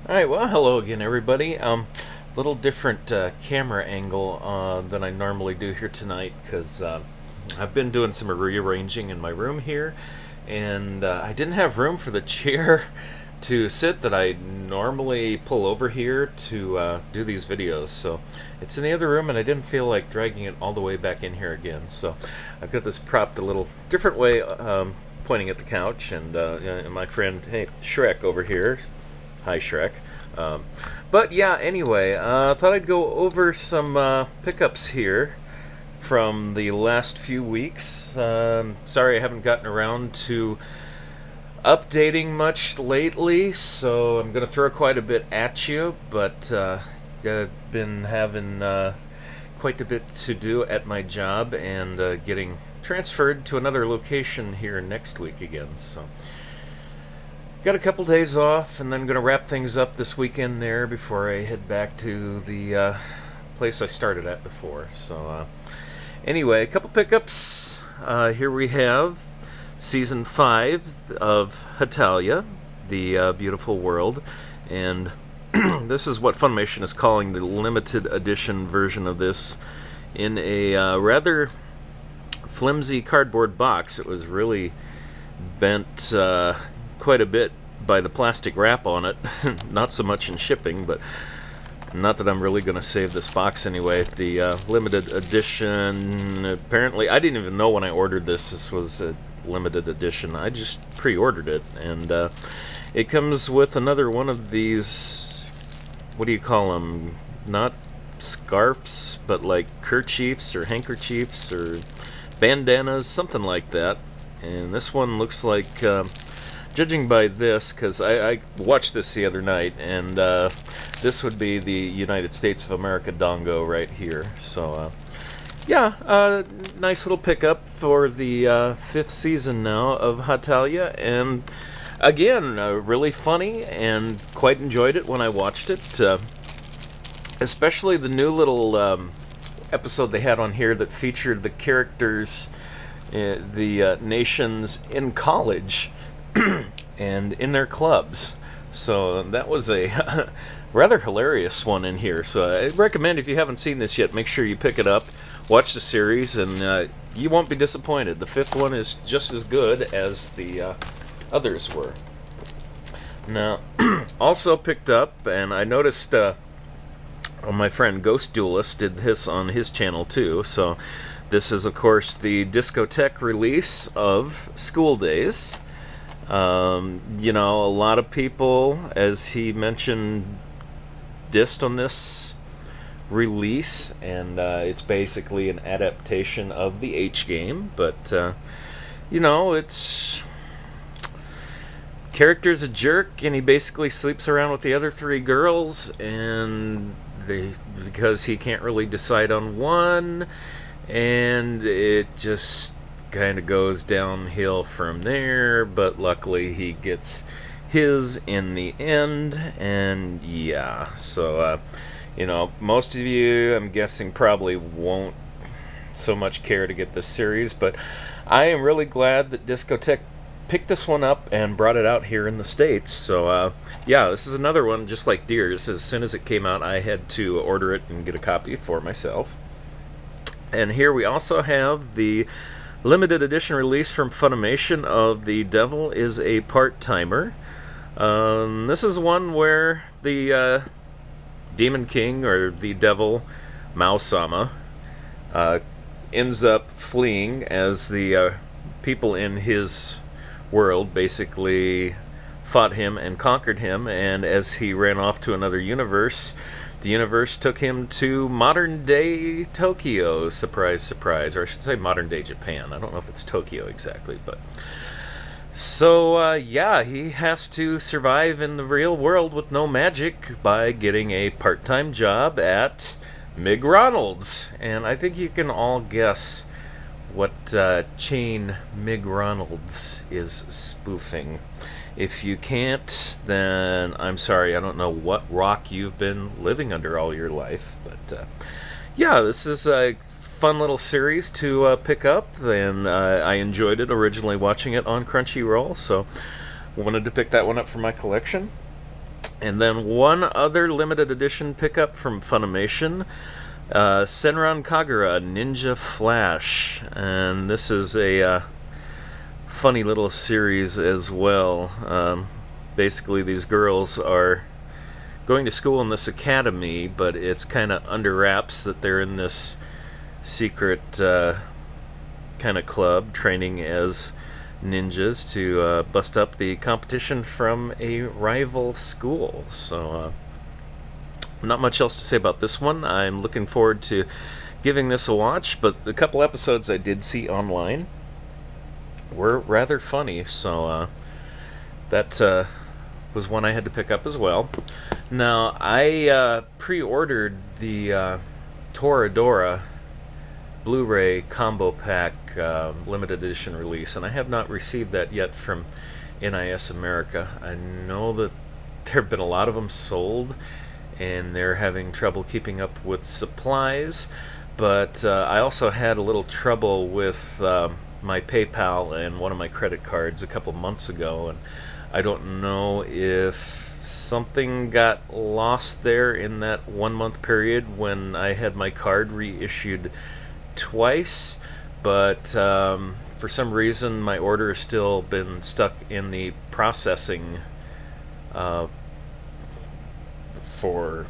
Alright, well, hello again, everybody. Little different camera angle than I normally do here tonight because I've been doing some rearranging in my room here, and I didn't have room for the chair to sit that I normally pull over here to do these videos. So it's in the other room, and I didn't feel like dragging it all the way back in here again. So I've got this propped a little different way, pointing at the couch, and my friend, hey, Shrek over here. Hi, Shrek. Um, but yeah, anyway, thought I'd go over some pickups here from the last few weeks. Sorry I haven't gotten around to updating much lately, so I'm going to throw quite a bit at you, but I've been having quite a bit to do at my job and getting transferred to another location here next week again, so got a couple days off, and then going to wrap things up this weekend there before I head back to the place I started at before. So anyway, a couple pickups. Here we have Season 5 of Hatalia, the beautiful world, and this is what Funimation is calling the limited edition version of this in a rather flimsy cardboard box. It was really bent quite a bit by the plastic wrap on it. Not so much in shipping, but not that I'm really going to save this box anyway. The limited edition, apparently, I didn't even know when I ordered this was a limited edition. I just pre-ordered it, and it comes with another one of these, what do you call them? Not scarves, but like kerchiefs or handkerchiefs or bandanas, something like that. And this one looks like, judging by this, because I watched this the other night, and this would be the United States of America dongo right here. So, yeah, nice little pickup for the fifth season now of Hatalia, and again, really funny, and quite enjoyed it when I watched it. Especially the new little episode they had on here that featured the characters, the nations in college and in their clubs. So that was a rather hilarious one in here. So I recommend, if you haven't seen this yet, make sure you pick it up, watch the series, and you won't be disappointed. The fifth one is just as good as the others were. Now, also picked up, and I noticed my friend Ghost Duelist did this on his channel too. So this is, of course, the discotheque release of School Days. You know, a lot of people, as he mentioned, dissed on this release, and it's basically an adaptation of the H game, but you know, it's character's a jerk, and he basically sleeps around with the other three girls, and because he can't really decide on one, and it just kind of goes downhill from there, but luckily he gets his in the end, and yeah, so you know, most of you, I'm guessing, probably won't so much care to get this series, but I am really glad that Discotheque picked this one up and brought it out here in the States. So yeah, this is another one just like Deers. As soon as it came out, I had to order it and get a copy for myself. And here we also have the limited edition release from Funimation of The Devil is a Part-Timer. This is one where the Demon King, or the Devil, Mao-sama, ends up fleeing as the people in his world basically fought him and conquered him, and as he ran off to another universe, the universe took him to modern-day Tokyo, surprise, surprise, or I should say modern-day Japan. I don't know if it's Tokyo exactly, but so, yeah, he has to survive in the real world with no magic by getting a part-time job at McDonald's. And I think you can all guess what chain McDonald's is spoofing. If you can't, then I'm sorry, I don't know what rock you've been living under all your life. But yeah, this is a fun little series to pick up, and I enjoyed it originally watching it on Crunchyroll, so wanted to pick that one up for my collection. And then one other limited edition pickup from Funimation, Senran Kagura Ninja Flash. And this is a funny little series as well. Basically, these girls are going to school in this academy, but it's kind of under wraps that they're in this secret kind of club training as ninjas to bust up the competition from a rival school. So not much else to say about this one. I'm looking forward to giving this a watch, but the couple episodes I did see online were rather funny, so that was one I had to pick up as well. Now, I pre-ordered the Toradora Blu-ray combo pack limited edition release, and I have not received that yet from NIS America. I know that there have been a lot of them sold, and they're having trouble keeping up with supplies, but I also had a little trouble with my PayPal and one of my credit cards a couple months ago, and I don't know if something got lost there in that 1 month period when I had my card reissued twice, but for some reason my order has still been stuck in the processing for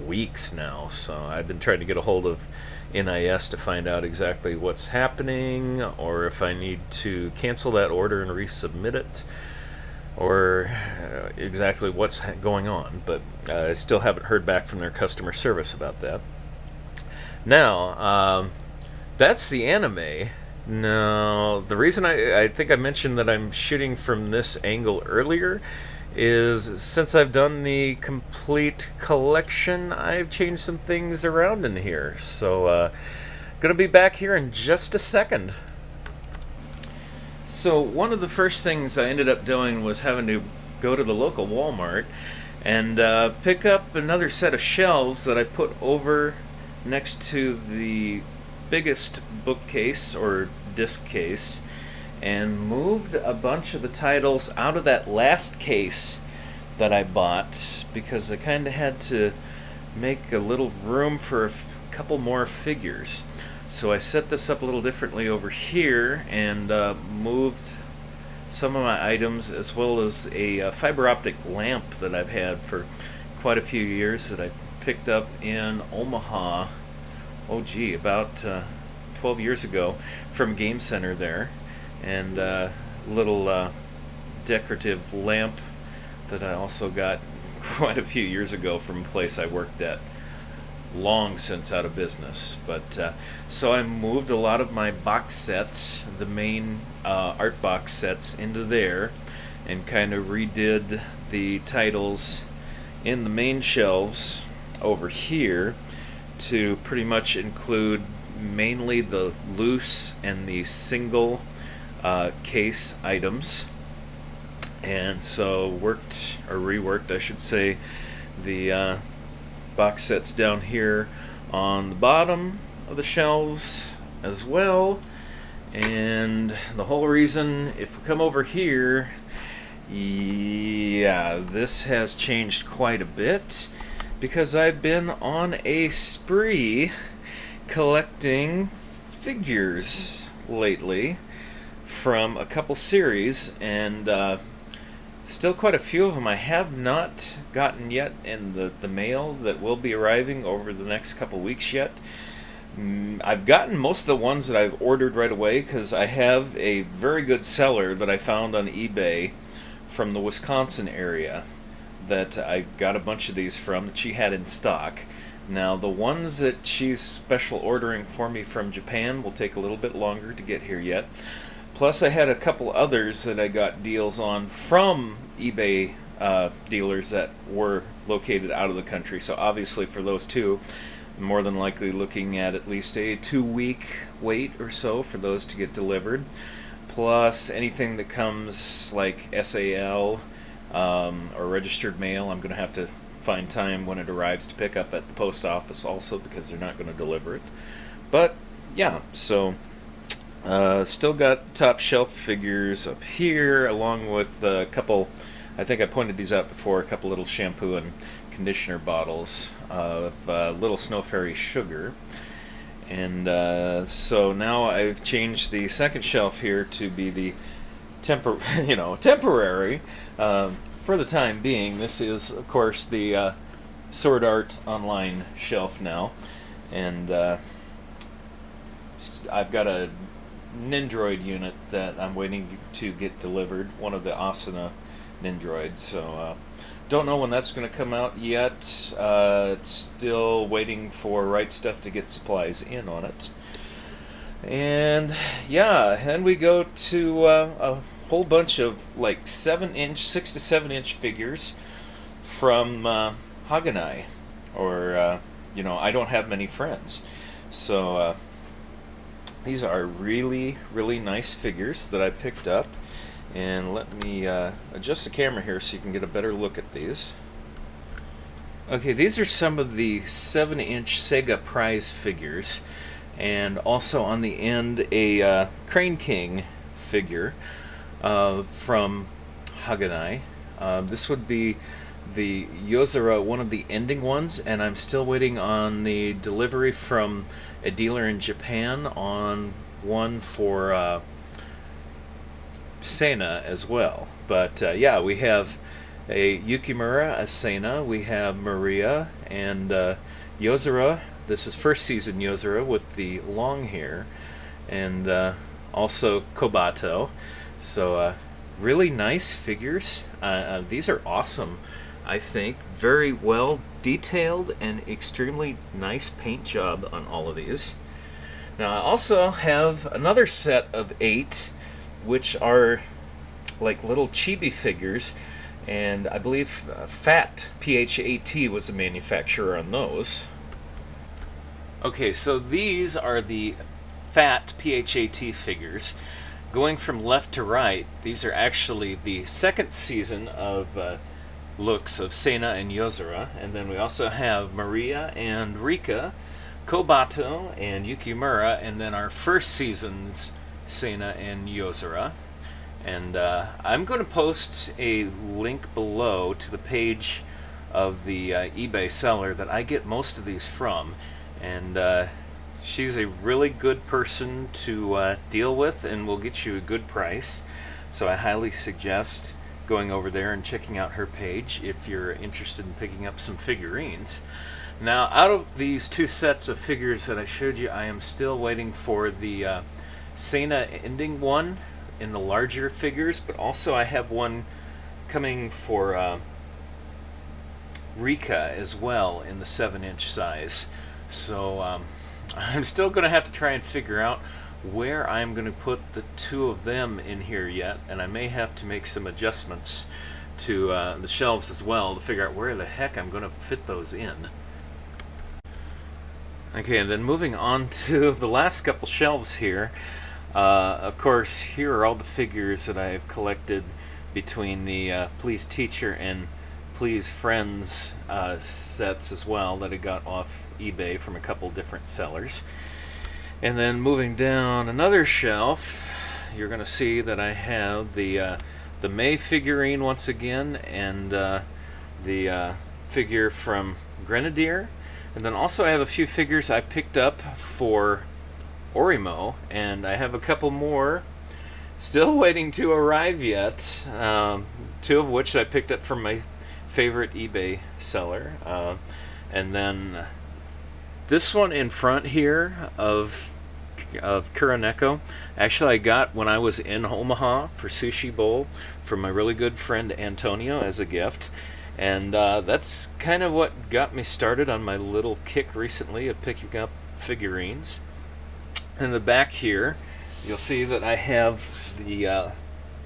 weeks now. So I've been trying to get a hold of NIS to find out exactly what's happening, or if I need to cancel that order and resubmit it, or exactly what's going on. But I still haven't heard back from their customer service about that. Now, that's the anime. Now, the reason I think I mentioned that I'm shooting from this angle earlier is since I've done the complete collection, I've changed some things around in here. So, gonna be back here in just a second. So, one of the first things I ended up doing was having to go to the local Walmart and pick up another set of shelves that I put over next to the biggest bookcase or disc case, and moved a bunch of the titles out of that last case that I bought because I kind of had to make a little room for a couple more figures. So I set this up a little differently over here and moved some of my items, as well as a fiber optic lamp that I've had for quite a few years that I picked up in Omaha, about 12 years ago from Game Center there, and a little decorative lamp that I also got quite a few years ago from a place I worked at, long since out of business. But so I moved a lot of my box sets, the main art box sets, into there, and kind of redid the titles in the main shelves over here to pretty much include mainly the loose and the single case items. And so reworked, I should say, the box sets down here on the bottom of the shelves as well. And the whole reason, if we come over here, yeah, this has changed quite a bit because I've been on a spree collecting figures lately from a couple series, and still quite a few of them I have not gotten yet in the mail that will be arriving over the next couple weeks yet. I've gotten most of the ones that I've ordered right away because I have a very good seller that I found on eBay from the Wisconsin area that I got a bunch of these from that she had in stock. Now, the ones that she's special ordering for me from Japan will take a little bit longer to get here yet. Plus, I had a couple others that I got deals on from eBay dealers that were located out of the country. So obviously for those two, more than likely looking at least a 2-week wait or so for those to get delivered. Plus anything that comes like SAL or registered mail, I'm going to have to find time when it arrives to pick up at the post office also, because they're not going to deliver it. But yeah, so still got top shelf figures up here, along with a couple I think I pointed these out before, a couple little shampoo and conditioner bottles of Little Snow Fairy Sugar. And so now I've changed the second shelf here to be the temporary for the time being. This is, of course, the Sword Art Online shelf now, and I've got a Nindroid unit that I'm waiting to get delivered, one of the Asuna Nindroids. So don't know when that's going to come out yet. It's still waiting for Right Stuff to get supplies in on it. And yeah, and we go to a whole bunch of like 7-inch, 6 to 7-inch figures from Haganai, or I don't have many friends. So these are really, really nice figures that I picked up. And let me adjust the camera here so you can get a better look at these. Okay, these are some of the 7-inch Sega prize figures. And also on the end, a Crane King figure from Haganai. This would be the Yozora, one of the ending ones, and I'm still waiting on the delivery from a dealer in Japan on one for Sena as well. But yeah, we have a Yukimura, a Sena, we have Maria, and Yozora. This is first season Yozora with the long hair, and also Kobato. So really nice figures. These are awesome, I think. Very well detailed and extremely nice paint job on all of these. Now I also have another set of 8, which are like little chibi figures, and I believe Fat PHAT was the manufacturer on those. Okay, so these are the Fat PHAT figures. Going from left to right, these are actually the second season of looks of Sena and Yozora, and then we also have Maria and Rika, Kobato and Yukimura, and then our first season's Sena and Yozora. And I'm going to post a link below to the page of the eBay seller that I get most of these from, and she's a really good person to deal with and will get you a good price. So I highly suggest going over there and checking out her page if you're interested in picking up some figurines. Now, out of these 2 sets of figures that I showed you, I am still waiting for the Sena ending one in the larger figures, but also I have one coming for Rika as well in the 7-inch size. So I'm still going to have to try and figure out where I'm going to put the 2 of them in here yet, and I may have to make some adjustments to the shelves as well to figure out where the heck I'm going to fit those in. Okay, and then moving on to the last couple shelves here. Of course, here are all the figures that I've collected between the Please Teacher and Please Friends sets as well that I got off eBay from a couple different sellers. And then moving down another shelf, you're going to see that I have the May figurine once again, and the figure from Grenadier. And then also I have a few figures I picked up for Orimo, and I have a couple more still waiting to arrive yet, 2 of which I picked up from my favorite eBay seller. And then this one in front here of Kuroneko, actually I got when I was in Omaha for Sushi Bowl from my really good friend Antonio as a gift. And that's kind of what got me started on my little kick recently of picking up figurines. In the back here, you'll see that I have the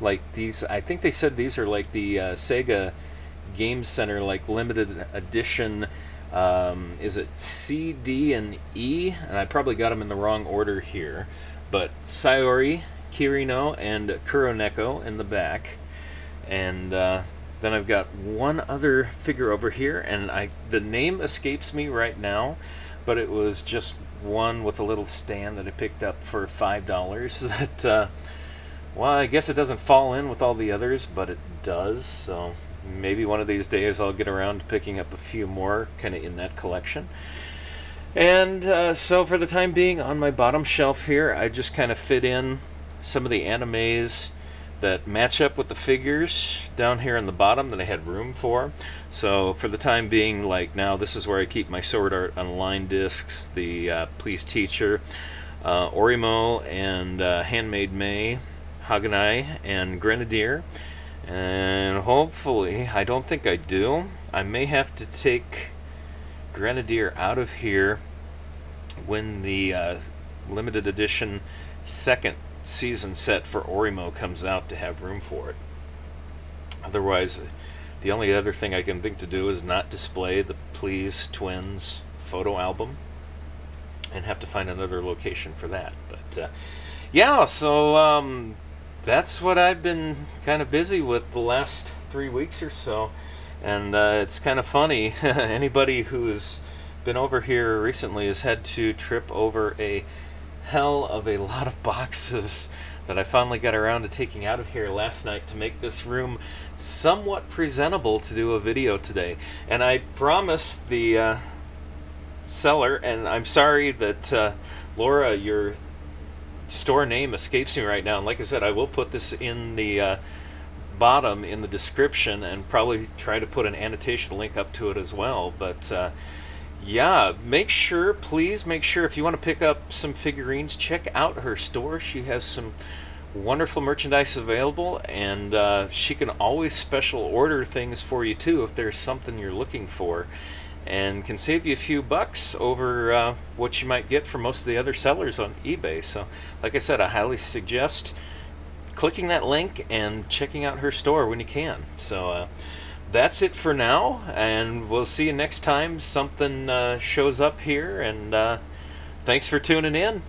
like these. I think they said these are like the Sega Game Center like limited edition. Is it C, D, and E? And I probably got them in the wrong order here. But Sayori, Kirino, and Kuroneko in the back. And then I've got one other figure over here, and the name escapes me right now, but it was just one with a little stand that I picked up for $5 that Well, I guess it doesn't fall in with all the others, but it does. So maybe one of these days I'll get around to picking up a few more kind of in that collection. And so for the time being, on my bottom shelf here, I just kind of fit in some of the animes that match up with the figures down here on the bottom that I had room for. So for the time being, like now, this is where I keep my Sword Art Online discs, the Please Teacher, Orimo, and Handmaid May, Haganai, and Grenadier. And hopefully, I don't think I do, I may have to take Grenadier out of here when the limited edition second season set for Orimo comes out to have room for it. Otherwise, the only other thing I can think to do is not display the Please Twins photo album and have to find another location for that. But yeah, so that's what I've been kind of busy with the last 3 weeks or so. And it's kind of funny, anybody who's been over here recently has had to trip over a hell of a lot of boxes that I finally got around to taking out of here last night to make this room somewhat presentable to do a video today. And I promised the seller, and I'm sorry that Laura, your store name escapes me right now, and like I said, I will put this in the bottom in the description and probably try to put an annotation link up to it as well. But yeah, please make sure if you want to pick up some figurines, check out her store. She has some wonderful merchandise available, and she can always special order things for you too if there's something you're looking for, and can save you a few bucks over what you might get from most of the other sellers on eBay. So like I said, I highly suggest clicking that link and checking out her store when you can. So that's it for now, and we'll see you next time something shows up here, and thanks for tuning in.